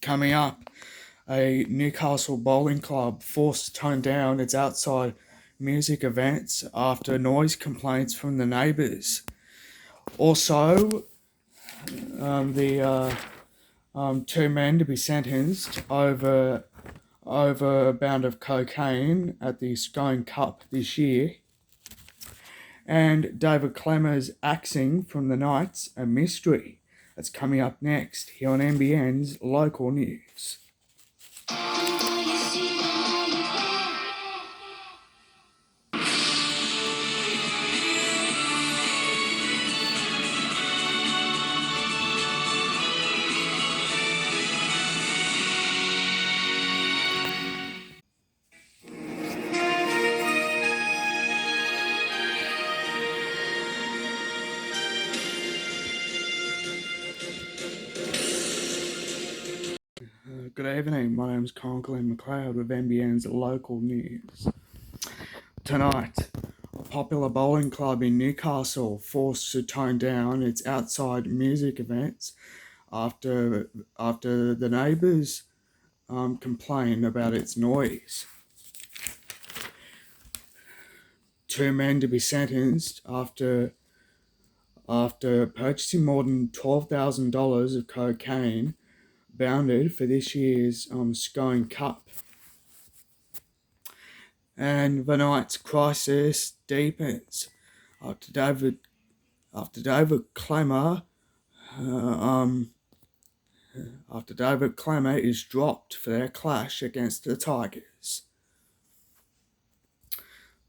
Coming up, a Newcastle bowling club forced to tone down its outside music events after noise complaints from the neighbours. Also, the two men to be sentenced over a bout of cocaine at the Scone Cup this year, and David Clemmer's axing from the Knights, a mystery. That's coming up next here on NBN's Local News. Good evening, my name is Conklin McLeod with NBN's Local News. Tonight, a popular bowling club in Newcastle forced to tone down its outside music events after the neighbours complained about its noise. Two men to be sentenced after purchasing more than $12,000 of cocaine bounded for this year's Scone Cup. And the night's crisis deepens after David Clemmer is dropped for their clash against the Tigers.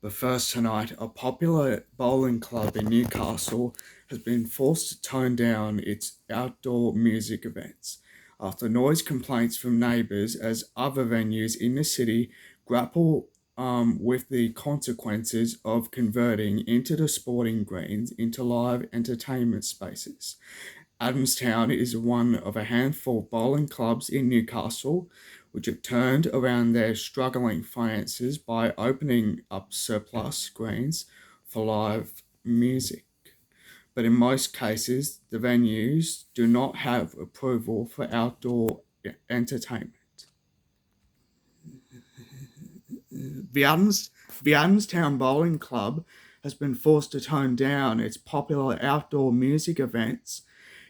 But first tonight, a popular bowling club in Newcastle has been forced to tone down its outdoor music events after noise complaints from neighbours as other venues in the city grapple with the consequences of converting into the sporting greens into live entertainment spaces. Adamstown is one of a handful of bowling clubs in Newcastle which have turned around their struggling finances by opening up surplus greens for live music. But in most cases, the venues do not have approval for outdoor entertainment. The Adamstown Bowling Club has been forced to tone down its popular outdoor music events.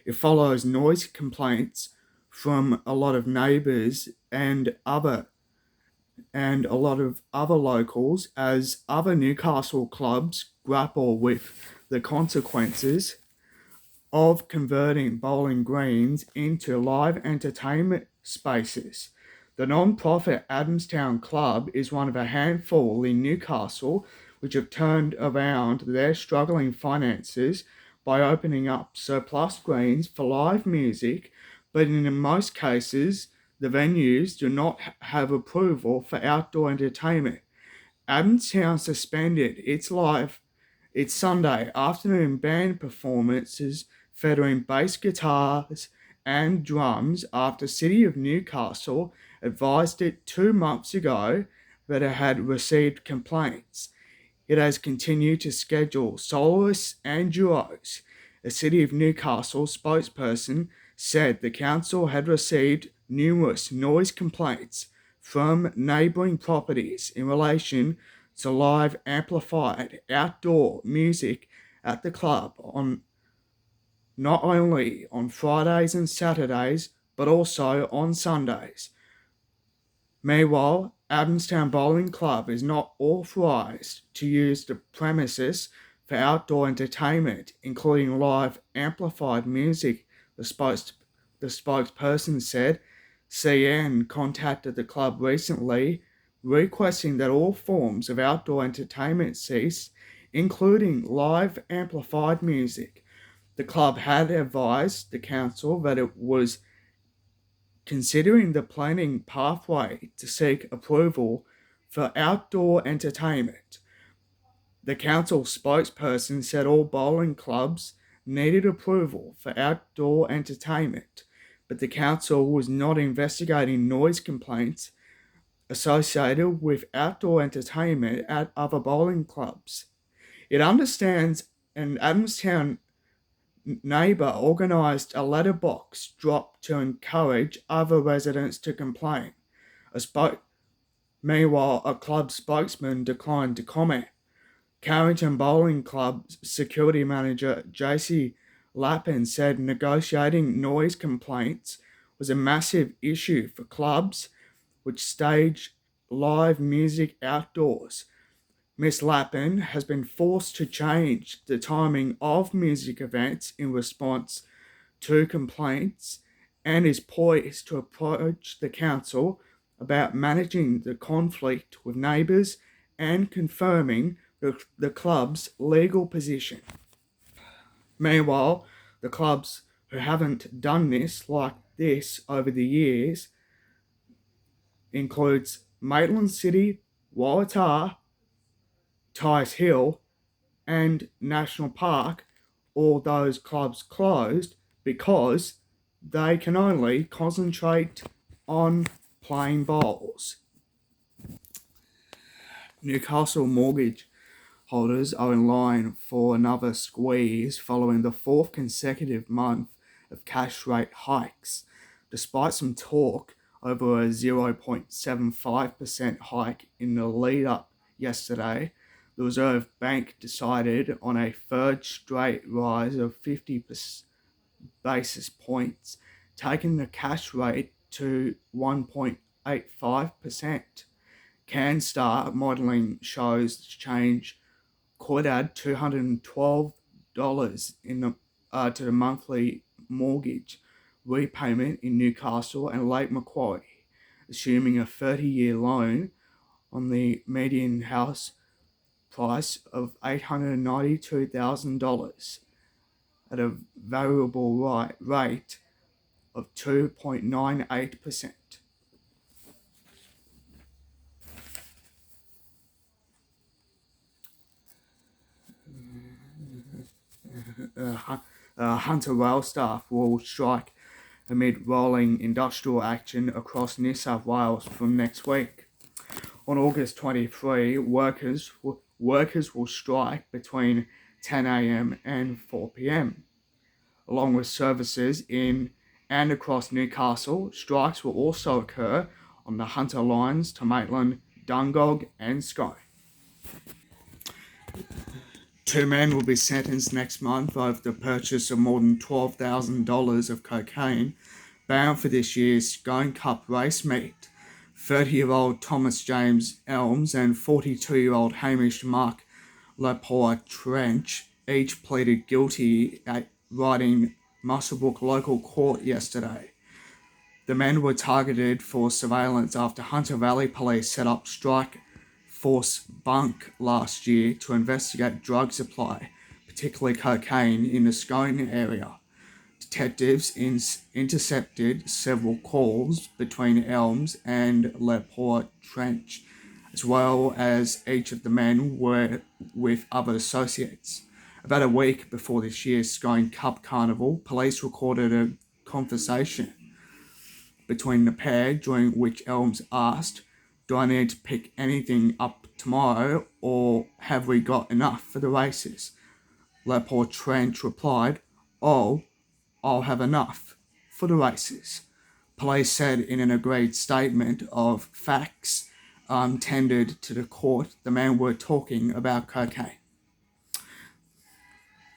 It follows noise complaints from a lot of neighbours and a lot of other locals as other Newcastle clubs grapple with the consequences of converting bowling greens into live entertainment spaces. The non-profit Adamstown Club is one of a handful in Newcastle which have turned around their struggling finances by opening up surplus greens for live music, but in most cases, the venues do not have approval for outdoor entertainment. Adamstown suspended its Sunday afternoon band performances featuring bass guitars and drums after City of Newcastle advised it 2 months ago that it had received complaints. It has continued to schedule soloists and duos. A City of Newcastle spokesperson said the council had received numerous noise complaints from neighbouring properties in relation to live amplified outdoor music at the club on not only on Fridays and Saturdays, but also on Sundays. Meanwhile, Adamstown Bowling Club is not authorised to use the premises for outdoor entertainment, including live amplified music, the spokesperson said. CN contacted the club recently, requesting that all forms of outdoor entertainment cease, including live amplified music. The club had advised the council that it was considering the planning pathway to seek approval for outdoor entertainment. The council spokesperson said all bowling clubs needed approval for outdoor entertainment, but the council was not investigating noise complaints associated with outdoor entertainment at other bowling clubs. It understands, and Adamstown neighbour organised a letterbox drop to encourage other residents to complain. A spoke Meanwhile, a club spokesman declined to comment. Carrington Bowling Club security manager JC Lappin said negotiating noise complaints was a massive issue for clubs which stage live music outdoors. Miss Lappin has been forced to change the timing of music events in response to complaints and is poised to approach the council about managing the conflict with neighbours and confirming the club's legal position. Meanwhile, the clubs who haven't done this like this over the years includes Maitland City, Waratah, Tice Hill, and National Park. All those clubs closed because they can only concentrate on playing bowls. Newcastle mortgage holders are in line for another squeeze following the fourth consecutive month of cash rate hikes. Despite some talk over a 0.75% hike in the lead up yesterday, the Reserve Bank decided on a third straight rise of 50 basis points, taking the cash rate to 1.85%. CanStar modelling shows the change could add $212 to the monthly mortgage repayment in Newcastle and Lake Macquarie, assuming a 30-year loan on the median house price of $892,000 at a variable rate of 2.98%. Hunter rail staff will strike amid rolling industrial action across New South Wales from next week. On August 23, workers will strike between 10 a.m. and 4 p.m. Along with services in and across Newcastle, strikes will also occur on the Hunter lines to Maitland, Dungog and Scone. Two men will be sentenced next month over the purchase of more than $12,000 of cocaine bound for this year's Scone Cup race meet. 30-year-old Thomas James Elms and 42-year-old Hamish Mark Laporte Trench each pleaded guilty at Riding Muswellbrook local court yesterday. The men were targeted for surveillance after Hunter Valley Police set up Strike Force Bunk last year to investigate drug supply, particularly cocaine, in the Scone area. Detectives intercepted several calls between Elms and Laporte Trench, as well as each of the men were with other associates. About a week before this year's Scone Cup Carnival, police recorded a conversation between the pair during which Elms asked, "Do I need to pick anything up tomorrow, or have we got enough for the races?" Laporte Trench replied, "Oh, I'll have enough for the races." Police said in an agreed statement of facts tendered to the court, the men were talking about cocaine.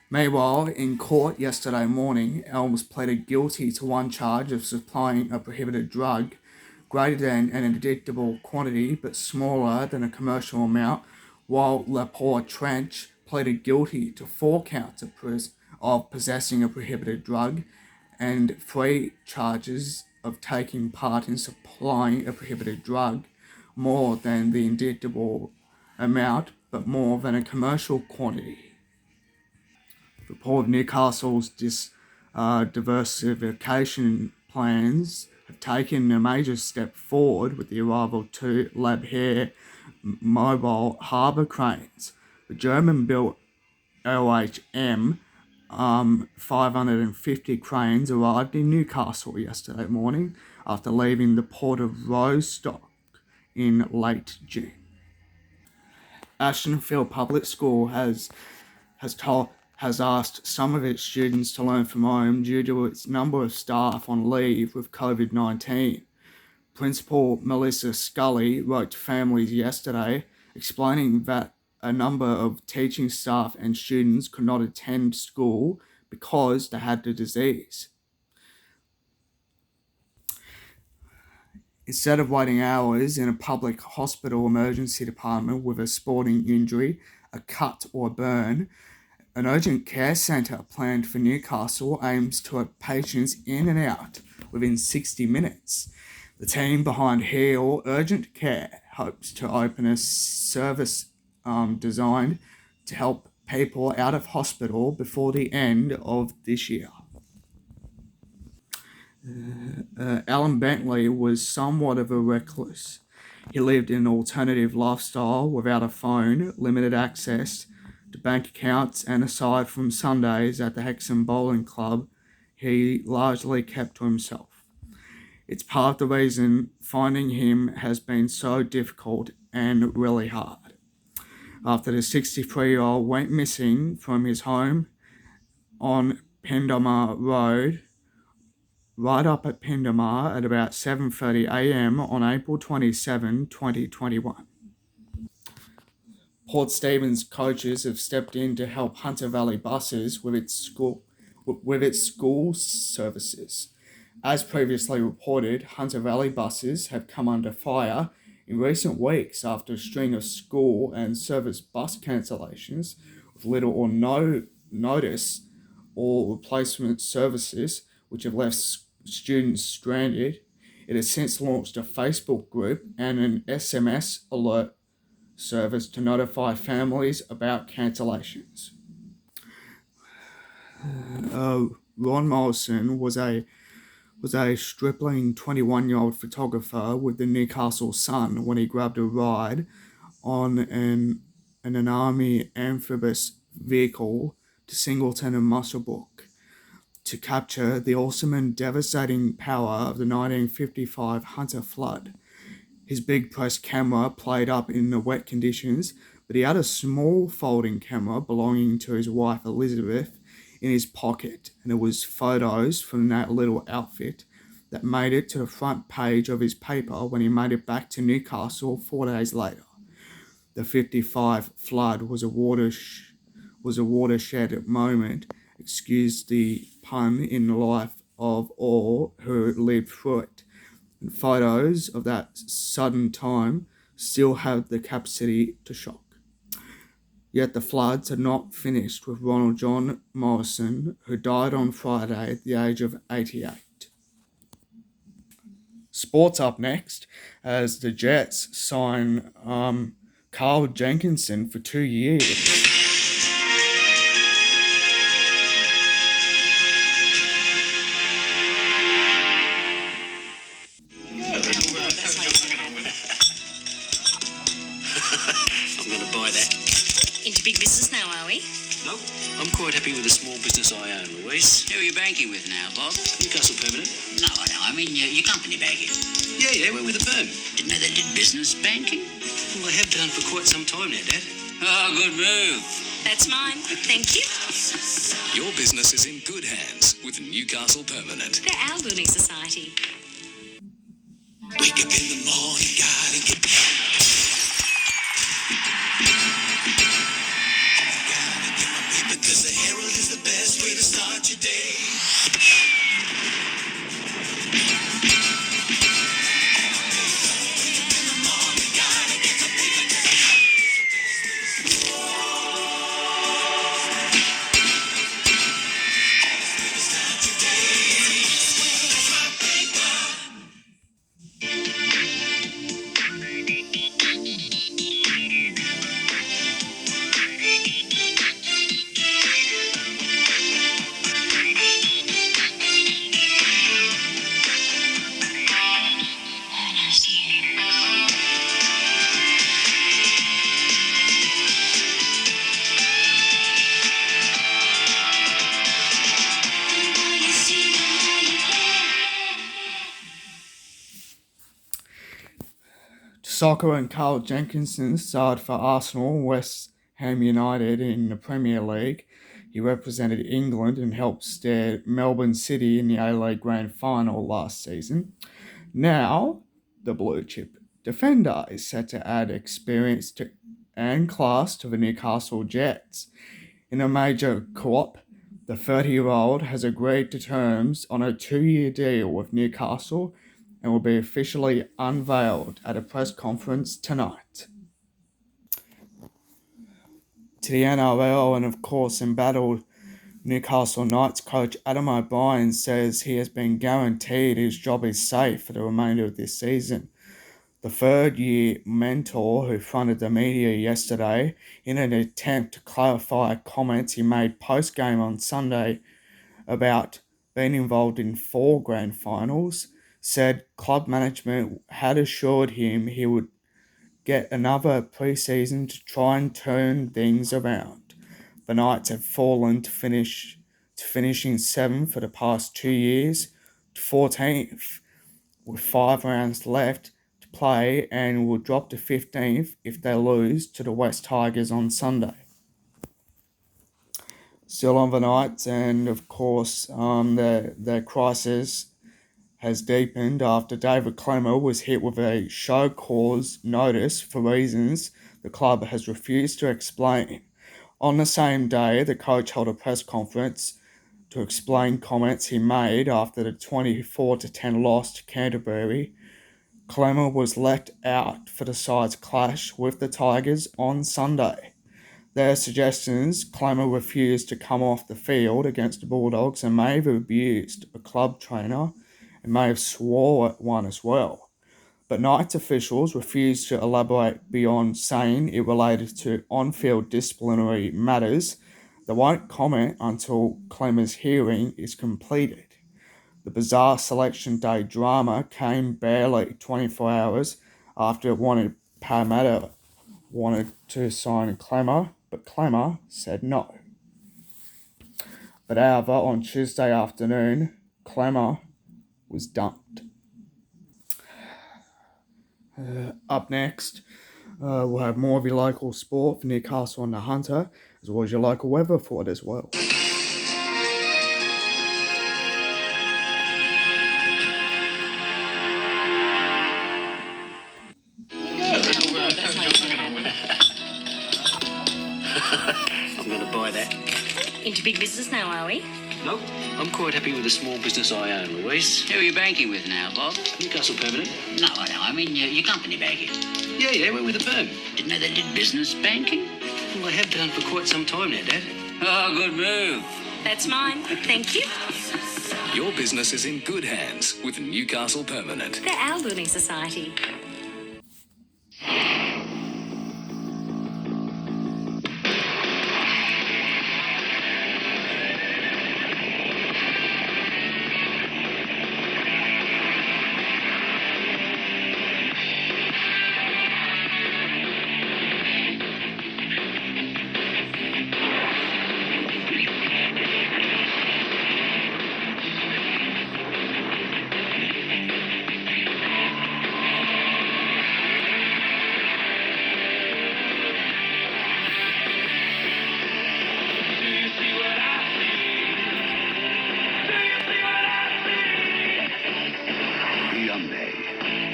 Meanwhile, in court yesterday morning, Elms pleaded guilty to one charge of supplying a prohibited drug greater than an addictable quantity but smaller than a commercial amount, while Laporte Trench pleaded guilty to 4 counts of possessing a prohibited drug and 3 charges of taking part in supplying a prohibited drug more than the indictable amount but more than a commercial quantity. The Port of Newcastle's diversification plans have taken a major step forward with the arrival of 2 Labhair mobile harbour cranes. The German-built LHM 550 cranes arrived in Newcastle yesterday morning after leaving the port of Rostock in late June. Ashtonfield Public School has has asked some of its students to learn from home due to its number of staff on leave with COVID-19. Principal Melissa Scully wrote to families yesterday explaining that a number of teaching staff and students could not attend school because they had the disease. Instead of waiting hours in a public hospital emergency department with a sporting injury, a cut or burn, an urgent care centre planned for Newcastle aims to have patients in and out within 60 minutes. The team behind Heal Urgent Care hopes to open a service designed to help people out of hospital before the end of this year. Alan Bentley was somewhat of a recluse. He lived an alternative lifestyle without a phone, limited access to bank accounts, and aside from Sundays at the Hexham Bowling Club, he largely kept to himself. It's part of the reason finding him has been so difficult and really hard. After the 63-year-old went missing from his home on Pendamar Road, right up at Pendamar at about 7:30 a.m. on April 27, 2021. Port Stephens coaches have stepped in to help Hunter Valley Buses with its school services. As previously reported, Hunter Valley Buses have come under fire in recent weeks after a string of school and service bus cancellations with little or no notice or replacement services, which have left students stranded. It has since launched a Facebook group and an SMS alert service to notify families about cancellations. Ron Morrison was a stripling 21-year-old photographer with the Newcastle Sun when he grabbed a ride on an army amphibious vehicle to Singleton and Muswellbrook to capture the awesome and devastating power of the 1955 Hunter flood. His big press camera played up in the wet conditions, but he had a small folding camera belonging to his wife Elizabeth in his pocket, and it was photos from that little outfit that made it to the front page of his paper when he made it back to Newcastle 4 days later. The 55 flood was a watershed moment, excuse the pun, in the life of all who lived through it. And photos of that sudden time still have the capacity to shock. Yet the floods had not finished with Ronald John Morrison, who died on Friday at the age of 88. Sports up next, as the Jets sign Carl Jenkinson for 2 years. I'm going to buy that. Into big business now, are we? Nope. I'm quite happy with the small business I own, Louise. Who are you banking with now, Bob? Newcastle Permanent. No, I mean your company banking. Yeah, we're with a firm. Didn't know they did business banking. Well, they have done for quite some time now, Dad. Oh, good move. That's mine. Thank you. Your business is in good hands with Newcastle Permanent. They're our building society. Wake up in the morning, gotta get because the Herald is the best way to start your day. Soccer and Carl Jenkinson starred for Arsenal and West Ham United in the Premier League. He represented England and helped steer Melbourne City in the A-League Grand Final last season. Now, the blue chip defender is set to add experience and class to the Newcastle Jets. In a major co-op, the 30-year-old has agreed to terms on a 2-year deal with Newcastle and will be officially unveiled at a press conference tonight. To the NRL, and of course embattled Newcastle Knights coach Adam O'Brien says he has been guaranteed his job is safe for the remainder of this season. The third-year mentor who fronted the media yesterday in an attempt to clarify comments he made post-game on Sunday about being involved in 4 grand finals, said club management had assured him he would get another pre-season to try and turn things around. The Knights have fallen to finishing 7th for the past 2 years, to 14th with 5 rounds left to play, and will drop to 15th if they lose to the West Tigers on Sunday. Still on the Knights, and of course their crisis has deepened after David Clemmer was hit with a show cause notice for reasons the club has refused to explain. On the same day, the coach held a press conference to explain comments he made after the 24-10 loss to Canterbury. Clemmer was let out for the side's clash with the Tigers on Sunday. Their suggestions, Clemmer refused to come off the field against the Bulldogs and may have abused a club trainer and may have swore at one as well. But Knights officials refused to elaborate beyond saying it related to on-field disciplinary matters. They won't comment until Clemmer's hearing is completed. The bizarre selection day drama came barely 24 hours after Parramatta wanted to sign Clemmer, but Clemmer said no. But however, on Tuesday afternoon, Clemmer was dumped. Up next, we'll have more of your local sport for Newcastle and the Hunter, as well as your local weather for it as well. I'm going to buy that. Into big business now, are we? Nope, I'm quite happy with the small business I own, Louise. Who are you banking with now, Bob? Newcastle Permanent. No, I mean your company banking. Yeah, we're with a firm. Didn't know they did business banking. Well, they have done for quite some time now, Dad. Oh, good move. That's mine. Thank you. Your business is in good hands with Newcastle Permanent. They're our building society.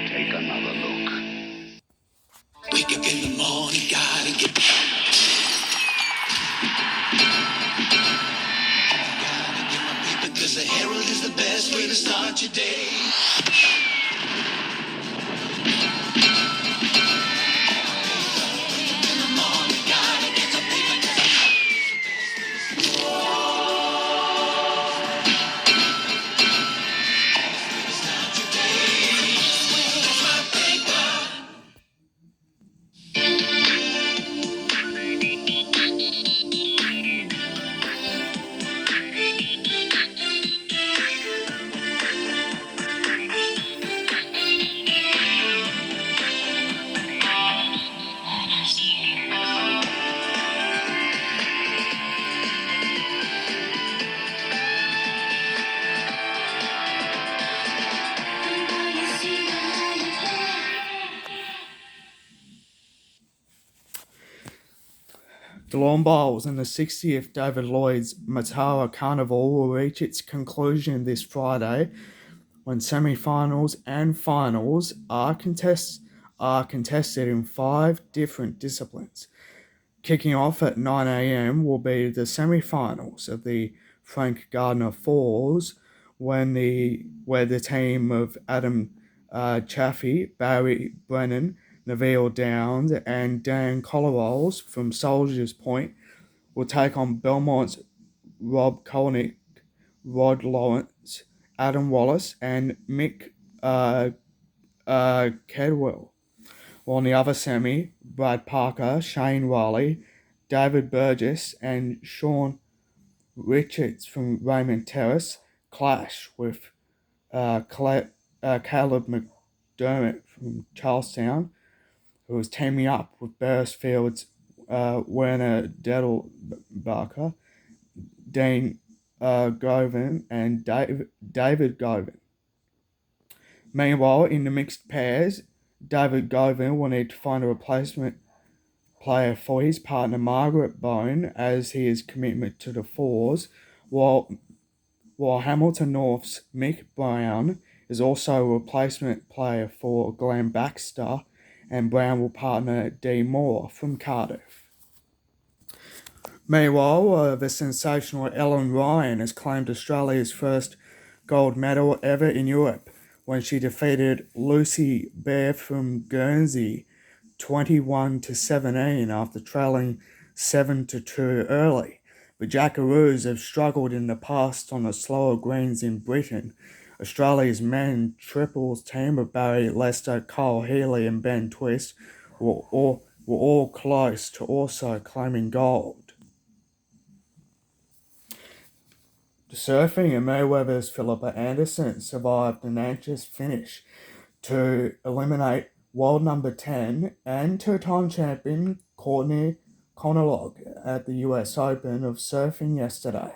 Take another look. Wake up in the morning, gotta get my paper, 'cause the Herald is the best way to start your day. The Lawn Bowls and the 60th David Lloyd's Matara Carnival will reach its conclusion this Friday when semi-finals and finals are contested in 5 different disciplines. Kicking off at 9 a.m. will be the semi-finals of the Frank Gardner Falls, where the team of Adam Chaffee, Barry Brennan, Neville Downs, and Dan Collarolls from Soldiers Point will take on Belmont's Rob Kolnick, Rod Lawrence, Adam Wallace, and Mick Kedwell. While in the other semi, Brad Parker, Shane Riley, David Burgess, and Sean Richards from Raymond Terrace clash with Caleb McDermott from Charlestown, who was teaming up with Beresfield's Werner Dedelbarker, Dean Govan, and David Govan. Meanwhile, in the mixed pairs, David Govan will need to find a replacement player for his partner Margaret Bone as he is commitment to the Fours, while Hamilton North's Mick Brown is also a replacement player for Glenn Baxter, and Brown will partner Dee Moore from Cardiff. Meanwhile, the sensational Ellen Ryan has claimed Australia's first gold medal ever in Europe when she defeated Lucy Bear from Guernsey 21-17 after trailing 7-2 early. The Jackaroos have struggled in the past on the slower greens in Britain. Australia's men triples team of Barry Lester, Kyle Healy, and Ben Twist were all close to also claiming gold. The surfing and Mayweather's Philippa Anderson survived an anxious finish to eliminate world number 10 and two-time champion Courtney Conalog at the US Open of Surfing yesterday.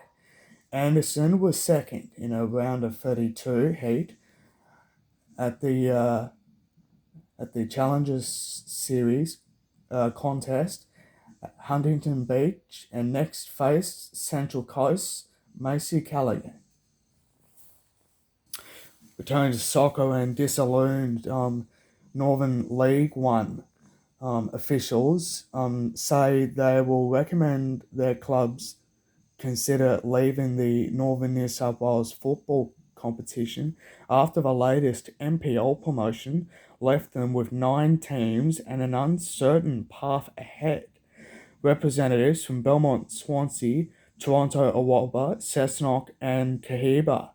Anderson was second in a round of 32 heat at the Challengers Series contest at Huntington Beach, and next faced Central Coast's Macy Callaghan. Returning to soccer, and disillusioned Northern League One officials say they will recommend their clubs consider leaving the Northern New South Wales football competition after the latest NPL promotion left them with 9 teams and an uncertain path ahead. Representatives from Belmont, Swansea, Toronto, Awaba, Cessnock, and Cohiba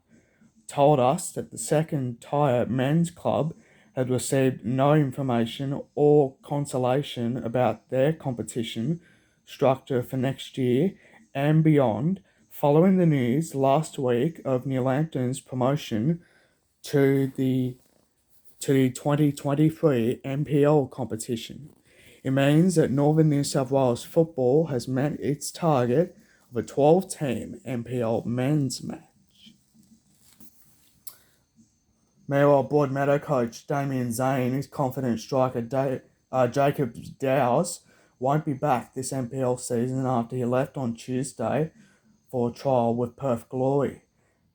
told us that the second tier men's club had received no information or consolation about their competition structure for next year and beyond, following the news last week of Newlantham's promotion to the 2023 NPL competition. It means that Northern New South Wales football has met its target of a 12-team NPL men's match. Meanwhile, Broadmeadow coach Damien Zane is confident striker Jacob Dowse won't be back this NPL season after he left on Tuesday for a trial with Perth Glory.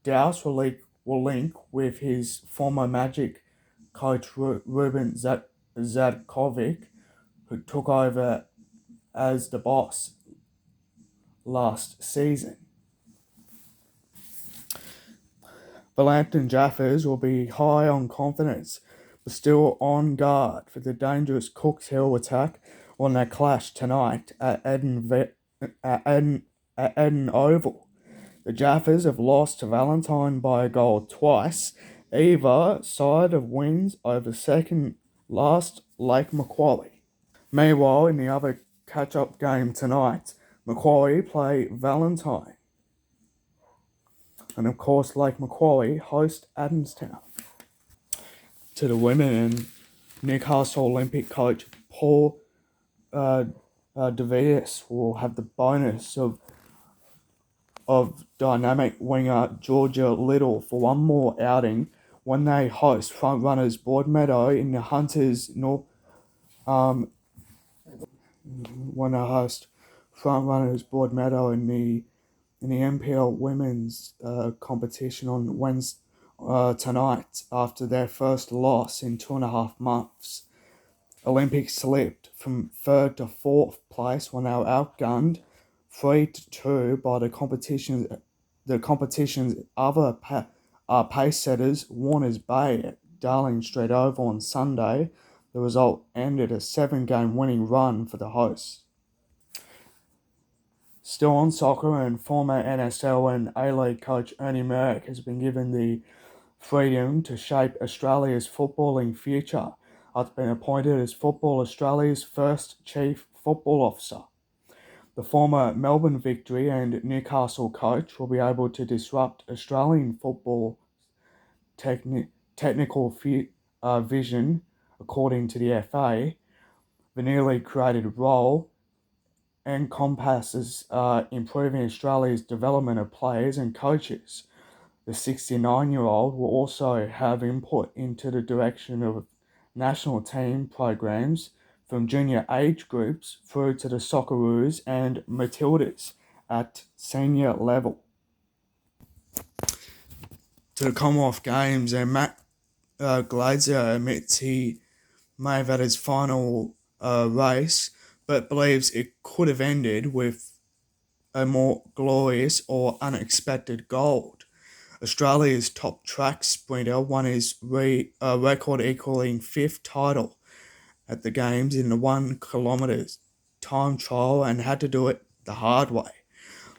Dowse will link with his former Magic coach Ruben Zadkovic, who took over as the boss last season. The Lambton Jaffers will be high on confidence, but still on guard for the dangerous Cooks Hill attack when they clash tonight at Eden Oval. The Jaffers have lost to Valentine by a goal twice. Either side of wins over second last Lake Macquarie. Meanwhile, in the other catch-up game tonight, Macquarie play Valentine. And of course, Lake Macquarie host Adamstown. To the women, and Newcastle Olympic coach Paul DeVitis will have the bonus of dynamic winger Georgia Little for one more outing when they host frontrunners Broadmeadow in the Hunters when they host front runners Broadmeadow in the NPL women's competition on Wednesday tonight after their first loss in 2.5 months. Olympic slipped from third to fourth place when they were outgunned 3-2 by the competition's other pace setters, Warners Bay at Darling Street Oval on Sunday. The result ended a 7-game winning run for the hosts. Still on soccer, and former NSL and A-League coach Ernie Merrick has been given the freedom to shape Australia's footballing future after being appointed as Football Australia's first chief football officer. The former Melbourne Victory and Newcastle coach will be able to disrupt Australian football technical vision, according to the FA. The newly created role encompasses improving Australia's development of players and coaches. The 69-year-old will also have input into the direction of national team programs from junior age groups through to the Socceroos and Matildas at senior level. To the Commonwealth Games, and Matt Glazer admits he may have had his final race, but believes it could have ended with a more glorious or unexpected gold. Australia's top track sprinter won his record equaling fifth title at the Games in the 1 kilometre time trial and had to do it the hard way.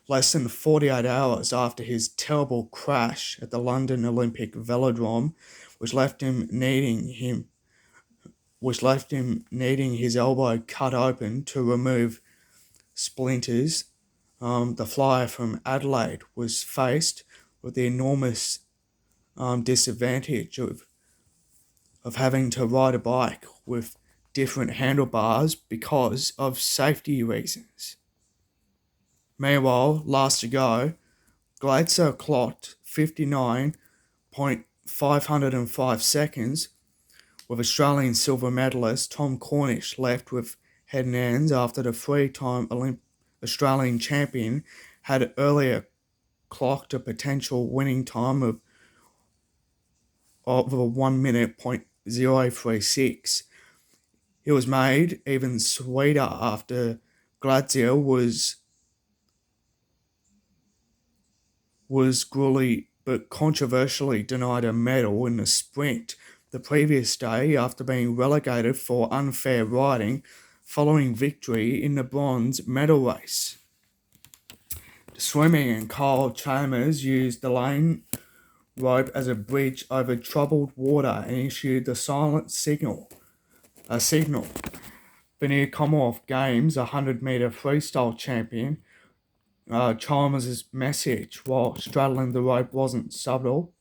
Less than 48 hours after his terrible crash at the London Olympic Velodrome, which left him needing his elbow cut open to remove splinters. The flyer from Adelaide was faced with the enormous disadvantage of having to ride a bike with different handlebars because of safety reasons. Meanwhile, last to go, Glazer clocked 59.505 seconds, with Australian silver medalist Tom Cornish left with head and hands after the three-time Australian champion had earlier clocked a potential winning time of 1 minute 0.036. It was made even sweeter after Glazer was gruely but controversially denied a medal in the sprint the previous day after being relegated for unfair riding following victory in the bronze medal race. The swimming and Kyle Chalmers used the lane rope as a bridge over troubled water and issued the silent signal. The new Commonwealth Games 100-metre freestyle champion, Chalmers' message while straddling the rope wasn't subtle.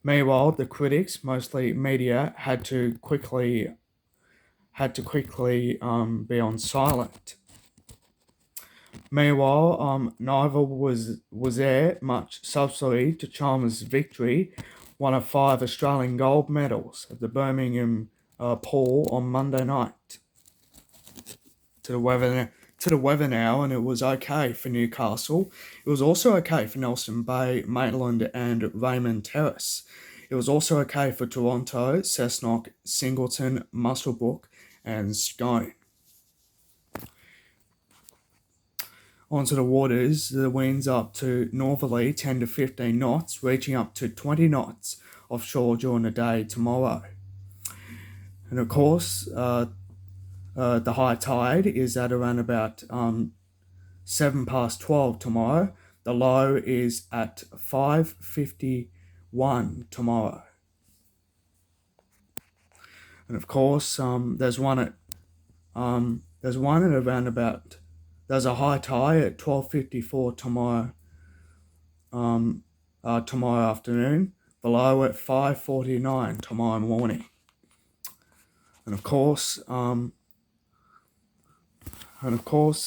Meanwhile, the critics, mostly media, had to quickly be on silent. Meanwhile, neither was there much subtlety to Chalmers' victory, one of 5 Australian gold medals at the Birmingham pool on Monday night. To the weather now, and it was okay for Newcastle. It was also okay for Nelson Bay, Maitland and Raymond Terrace. It was also okay for Toronto, Cessnock, Singleton, Muswellbrook and Scone. Onto the waters, the winds up to northerly 10 to 15 knots, reaching up to 20 knots offshore during the day tomorrow. And of course, the high tide is at around about 7 past 12 tomorrow. The low is at 5:51 tomorrow. And of course, there's a high tide at 12:54 tomorrow. Tomorrow afternoon. The low at 5:49 tomorrow morning. And of course,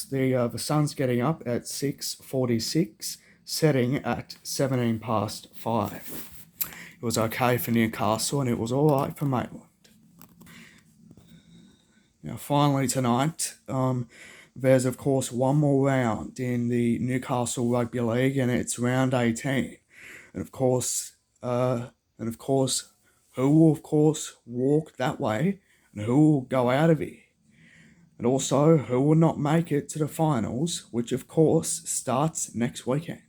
the sun's getting up at 6:46, setting at 17 past 5. It was okay for Newcastle and it was all right for Maitland. Now, finally tonight, There's of course one more round in the Newcastle Rugby League, and it's round 18. And of course, who will of course walk that way, and who will go out of here, and also who will not make it to the finals, which of course starts next weekend.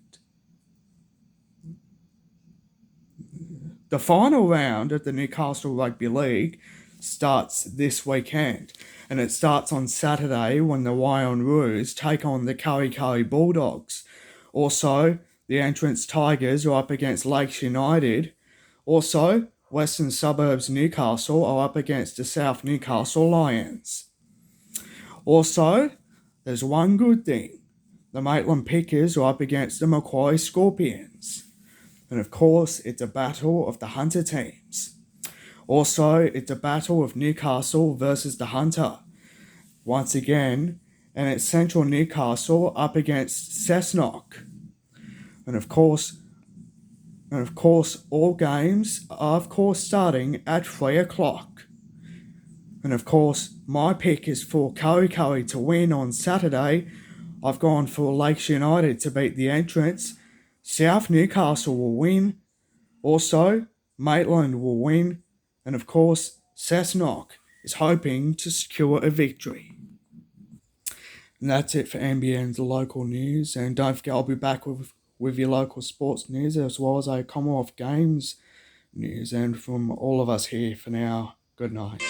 The final round of the Newcastle Rugby League starts this weekend, and it starts on Saturday when the Wyandoos take on the Curry Curry Bulldogs. Also, the Entrance Tigers are up against Lakes United. Also, Western Suburbs Newcastle are up against the South Newcastle Lions. Also, there's one good thing. The Maitland Pickers are up against the Macquarie Scorpions. And of course, it's a battle of the Hunter teams. Also, it's a battle of Newcastle versus the Hunter. Once again, and it's Central Newcastle up against Cessnock. And of course, all games are of course starting at 3 o'clock. And of course, my pick is for Curry Curry to win on Saturday. I've gone for Lakes United to beat the Entrance. South Newcastle will win. Also, Maitland will win. And of course, Cessnock is hoping to secure a victory. And that's it for NBN's local news. And don't forget, I'll be back with your local sports news as well as a Commonwealth Games news. And from all of us here for now, good night.